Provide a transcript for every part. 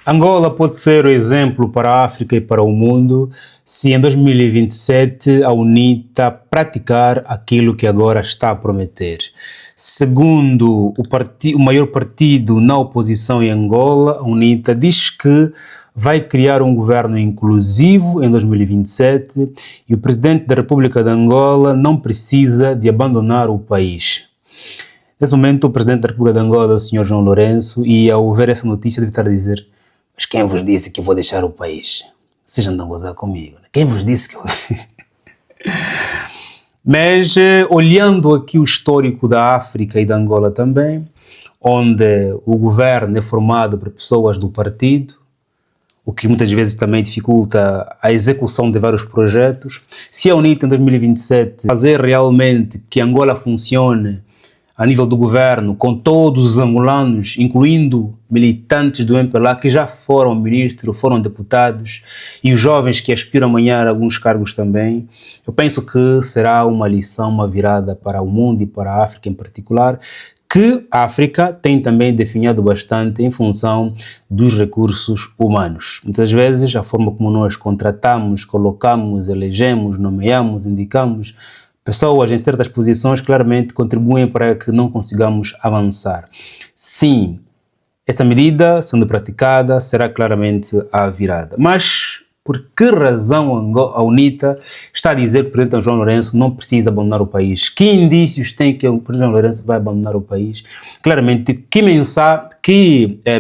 Angola pode ser o exemplo para a África e para o mundo se em 2027 a UNITA praticar aquilo que agora está a prometer. Segundo o maior partido na oposição em Angola, a UNITA diz que vai criar um governo inclusivo em 2027 e o presidente da República de Angola não precisa de abandonar o país. Nesse momento, o presidente da República de Angola, o Sr. João Lourenço, e ao ver essa notícia deve estar a dizer: mas quem vos disse que eu vou deixar o país? Vocês andam a gozar comigo, né? Quem vos disse que eu... Mas, olhando aqui o histórico da África e da Angola também, onde o governo é formado por pessoas do partido, o que muitas vezes também dificulta a execução de vários projetos, se a UNITA em 2027 fazer realmente que Angola funcione a nível do governo, com todos os angolanos, incluindo militantes do MPLA que já foram ministros, foram deputados, e os jovens que aspiram amanhã a alguns cargos também, eu penso que será uma lição, uma virada para o mundo e para a África em particular, que a África tem também definhado bastante em função dos recursos humanos. Muitas vezes a forma como nós contratamos, colocamos, elegemos, nomeamos, indicamos pessoas em certas posições claramente contribuem para que não consigamos avançar. Sim, essa medida, sendo praticada, será claramente a virada. Mas por que razão a UNITA está a dizer que o presidente João Lourenço não precisa abandonar o país? Que indícios tem que o presidente João Lourenço vai abandonar o país? Claramente, que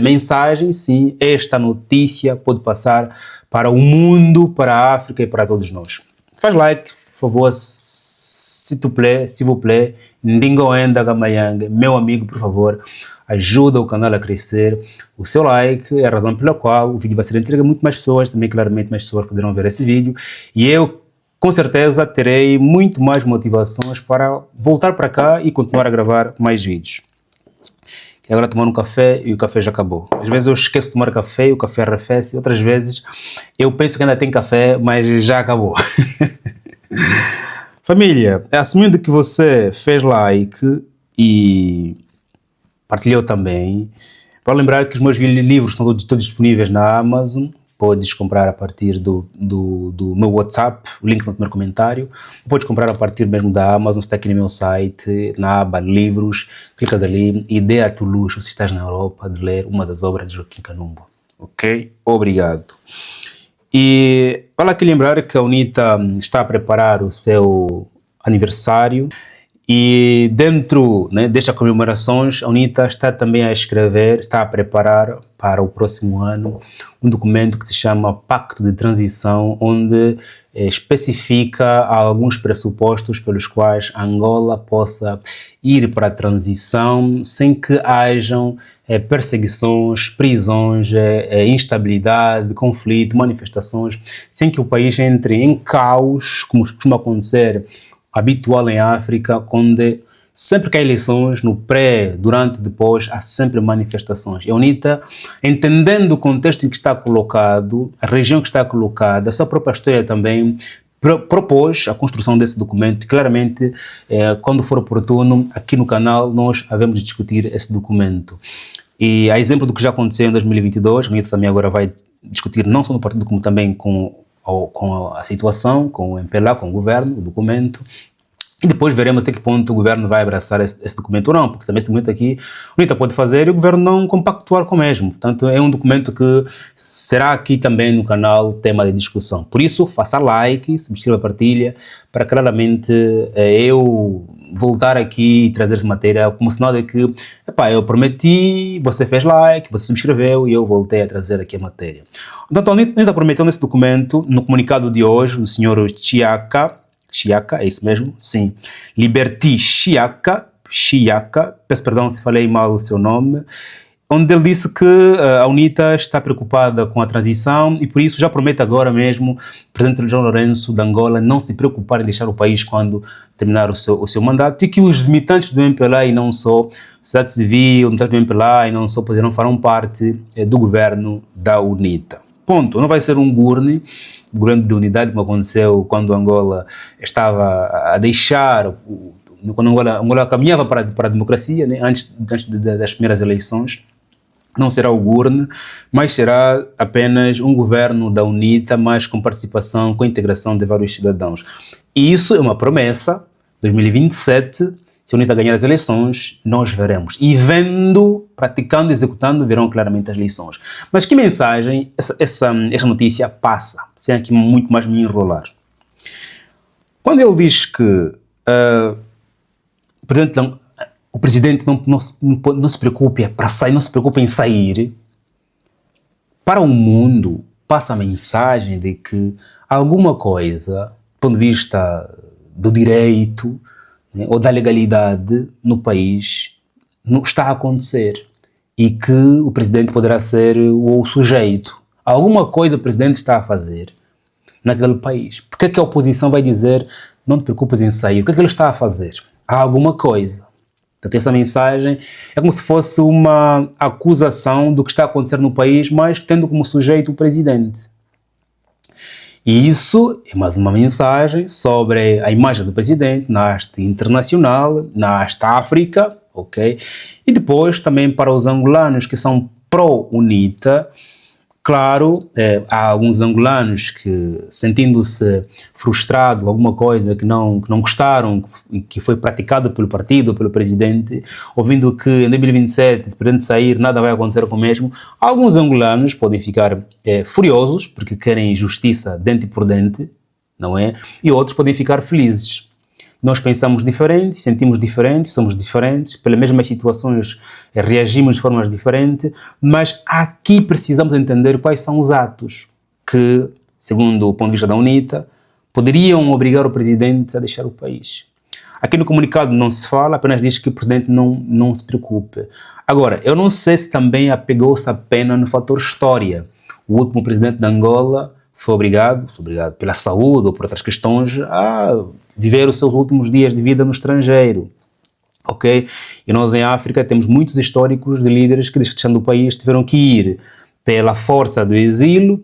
mensagem, sim, esta notícia pode passar para o mundo, para a África e para todos nós? Faz like, por favor. S'il vous plaît, Ndingo Enda Gamayang, meu amigo, por favor, ajuda o canal a crescer. O seu like é a razão pela qual o vídeo vai ser entregue a muito mais pessoas, também claramente mais pessoas poderão ver esse vídeo, e eu com certeza terei muito mais motivações para voltar para cá e continuar a gravar mais vídeos. E agora tomar um café e o café já acabou. Às vezes eu esqueço de tomar café e o café arrefece, outras vezes eu penso que ainda tem café, mas já acabou. Família, assumindo que você fez like e partilhou também, para lembrar que os meus livros estão todos disponíveis na Amazon, podes comprar a partir do meu WhatsApp, o link no primeiro comentário, podes comprar a partir mesmo da Amazon, está aqui no meu site, na aba livros, clicas ali e dê-te o luxo, se estás na Europa, de ler uma das obras de Joaquim Kanumba, ok? Obrigado. E vale aqui lembrar que a UNITA está a preparar o seu aniversário e dentro, né, destas comemorações a UNITA está também a escrever, está a preparar para o próximo ano um documento que se chama Pacto de Transição, onde especifica alguns pressupostos pelos quais Angola possa ir para a transição sem que hajam perseguições, prisões, instabilidade, conflito, manifestações, sem que o país entre em caos, como costuma acontecer habitual em África, onde sempre que há eleições, no pré, durante, depois, há sempre manifestações. E a UNITA, entendendo o contexto em que está colocado, a região que está colocada, a sua própria história também, propôs a construção desse documento. Claramente, quando for oportuno, aqui no canal, nós havemos de discutir esse documento. E a exemplo do que já aconteceu em 2022, a UNITA também agora vai discutir não só no partido, como também com a situação, com o MPLA, com o governo, o documento. E depois veremos até que ponto o governo vai abraçar esse documento ou não, porque também esse documento aqui o UNITA pode fazer e o governo não compactuar com o mesmo. Portanto, é um documento que será aqui também no canal tema de discussão. Por isso, faça like, subscreva, partilha, para claramente eu voltar aqui e trazer essa matéria como sinal de que, eu prometi, você fez like, você subscreveu e eu voltei a trazer aqui a matéria. Então, a UNITA prometeu nesse documento, no comunicado de hoje, o senhor Chiaka, é isso mesmo? Sim. Liberty Chiaka, peço perdão se falei mal o seu nome, onde ele disse que a UNITA está preocupada com a transição e por isso já promete agora mesmo o presidente João Lourenço de Angola não se preocupar em deixar o país quando terminar o seu mandato e que os militantes do MPLA e não só, sociedade civil, militantes do MPLA e não só farão parte do governo da UNITA. Ponto. Não vai ser um governo de unidade como aconteceu quando Angola estava a deixar, quando Angola caminhava para a democracia, né, antes das primeiras eleições. não será o governo, mas será apenas um governo da UNITA, mas com participação, com integração de vários cidadãos. E isso é uma promessa. 2027, se a UNITA ganhar as eleições, nós veremos. E vendo, praticando, executando, verão claramente as eleições. Mas que mensagem essa notícia passa, sem aqui muito mais me enrolar? Quando ele diz que o presidente não se preocupe para sair, não se preocupe em sair, para o mundo passa a mensagem de que alguma coisa, do ponto de vista do direito, né, ou da legalidade no país, não está a acontecer e que o presidente poderá ser o sujeito. Alguma coisa o presidente está a fazer naquele país. Por que é que a oposição vai dizer não te preocupes em sair? O que é que ele está a fazer? Há alguma coisa. Portanto, essa mensagem é como se fosse uma acusação do que está a acontecer no país, mas tendo como sujeito o presidente. E isso é mais uma mensagem sobre a imagem do presidente na haste internacional, na haste África, ok? E depois também para os angolanos que são pró-UNITA. Claro, há alguns angolanos que, sentindo-se frustrado, alguma coisa que não gostaram e que foi praticado pelo partido, pelo presidente, ouvindo que em 2027, se o presidente sair, nada vai acontecer com o mesmo, alguns angolanos podem ficar furiosos, porque querem justiça dente por dente, não é? E outros podem ficar felizes. Nós pensamos diferentes, sentimos diferentes, somos diferentes, pelas mesmas situações reagimos de formas diferentes, mas aqui precisamos entender quais são os atos que, segundo o ponto de vista da UNITA, poderiam obrigar o presidente a deixar o país. Aqui no comunicado não se fala, apenas diz que o presidente não se preocupe. Agora, eu não sei se também apegou-se apenas no fator história. O último presidente de Angola foi obrigado pela saúde ou por outras questões, a viver os seus últimos dias de vida no estrangeiro, ok? E nós em África temos muitos históricos de líderes que, deixando o país, tiveram que ir pela força do exílio,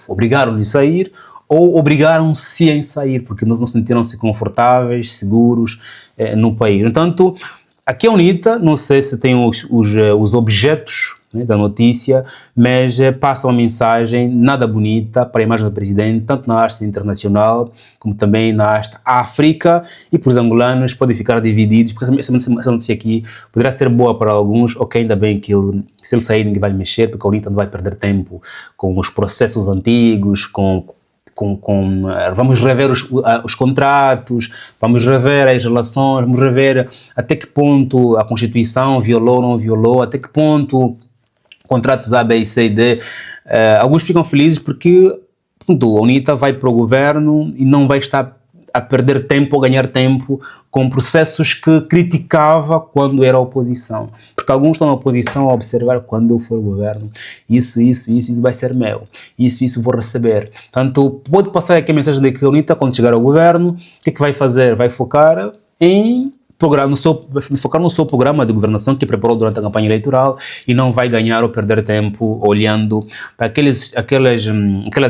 obrigaram-lhe a sair ou obrigaram-se a sair, porque não sentiram-se confortáveis, seguros no país. Portanto, aqui a UNITA, não sei se tem os objetos, né, da notícia, mas passa uma mensagem nada bonita para a imagem do presidente, tanto na haste internacional, como também na haste África, e para os angolanos podem ficar divididos, porque essa notícia aqui poderá ser boa para alguns, ok, ainda bem que se ele sair ninguém vai mexer, porque a UNITA não vai perder tempo com os processos antigos, vamos rever os contratos, vamos rever as relações, vamos rever até que ponto a Constituição violou ou não violou, até que ponto contratos A, B e C e D. Alguns ficam felizes porque a UNITA vai para o governo e não vai estar a perder tempo ou ganhar tempo com processos que criticava quando era oposição. Porque alguns estão na oposição a observar quando eu for o governo, isso vai ser meu, isso vou receber. Portanto, pode passar aqui a mensagem de que a UNITA, quando chegar ao governo, o que vai fazer? Vai focar no seu programa de governação que preparou durante a campanha eleitoral e não vai ganhar ou perder tempo olhando para aquelas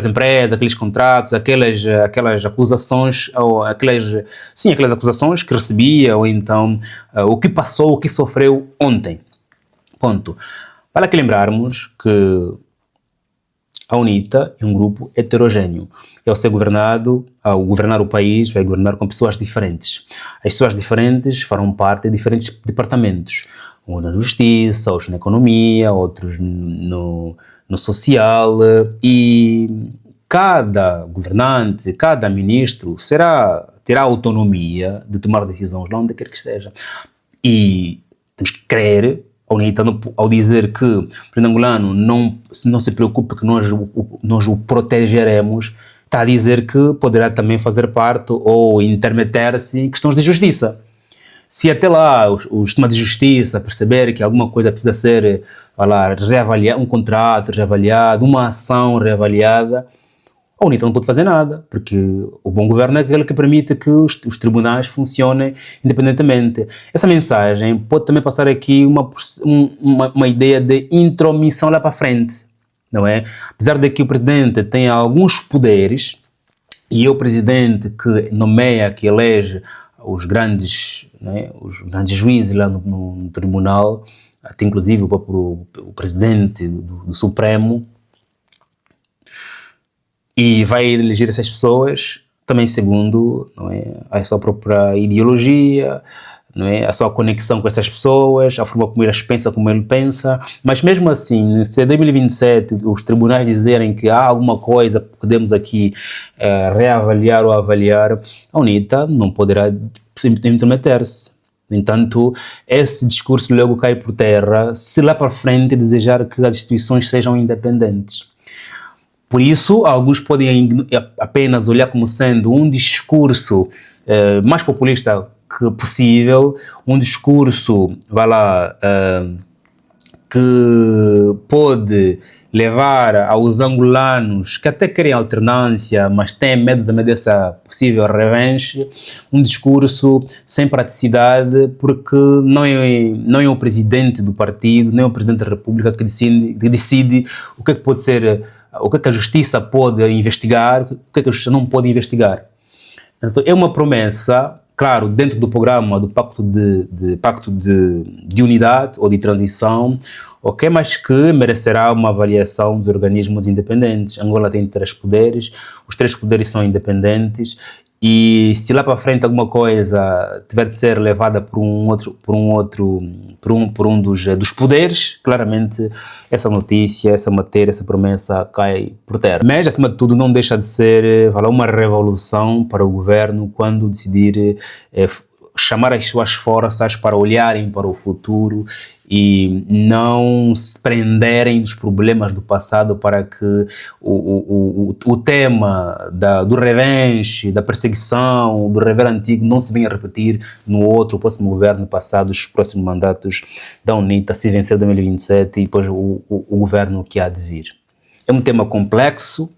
empresas, aqueles contratos, aquelas acusações, ou aquelas acusações que recebia, ou então o que passou, o que sofreu ontem. Ponto. Para que lembrarmos que a UNITA é um grupo heterogêneo. Ao ser governado, ao governar o país, vai governar com pessoas diferentes. As pessoas diferentes farão parte de diferentes departamentos. Uns na justiça, outros na economia, outros no social. E cada governante, cada ministro terá autonomia de tomar decisões lá onde quer que esteja. E temos que crer, a UNITA, ao dizer que o presidente angolano não se preocupe que nós o protegeremos, está a dizer que poderá também fazer parte ou intermeter-se em questões de justiça. Se até lá o sistema de justiça perceber que alguma coisa precisa ser reavaliada, um contrato reavaliado, uma ação reavaliada, a UNITA não pode fazer nada, porque o bom governo é aquele que permite que os tribunais funcionem independentemente. Essa mensagem pode também passar aqui uma ideia de intromissão lá para frente, não é? Apesar de que o presidente tenha alguns poderes, e é o presidente que nomeia, que elege os grandes juízes lá no tribunal, até inclusive o presidente do Supremo, e vai eleger essas pessoas também segundo, não é, a sua própria ideologia, não é, a sua conexão com essas pessoas, a forma como eles pensam, como ele pensa. Mas mesmo assim, se em 2027 os tribunais dizerem que há alguma coisa que podemos aqui reavaliar ou avaliar, a UNITA não poderá intrometer-se. No entanto, esse discurso logo cai por terra se lá para frente desejar que as instituições sejam independentes. Por isso, alguns podem apenas olhar como sendo um discurso mais populista que possível, um discurso, que pode levar aos angolanos que até querem alternância, mas têm medo também dessa possível revanche, um discurso sem praticidade, porque não é o presidente do partido, nem o presidente da República que decide o que é que pode ser, o que é que a justiça pode investigar, o que é que a justiça não pode investigar. Então, é uma promessa, claro, dentro do programa do Pacto de Unidade ou de Transição, ok, mas que merecerá uma avaliação dos organismos independentes. Angola tem 3 poderes, os 3 poderes são independentes, e se lá para frente alguma coisa tiver de ser levada por um dos poderes, claramente essa notícia, essa matéria, essa promessa cai por terra. Mas, acima de tudo, não deixa de ser uma revolução para o governo quando decidir chamar as suas forças para olharem para o futuro e não se prenderem dos problemas do passado, para que o tema do revanche, da perseguição, do rever antigo não se venha a repetir no próximo governo passado, os próximos mandatos da UNITA, se vencer 2027 e depois o governo que há de vir. É um tema complexo,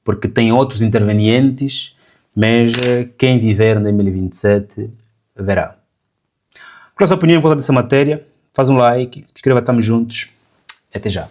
porque tem outros intervenientes, mas quem viver em 2027 verá. Qual a sua opinião em volta dessa matéria? Faz um like, se inscreva, estamos juntos. Até já.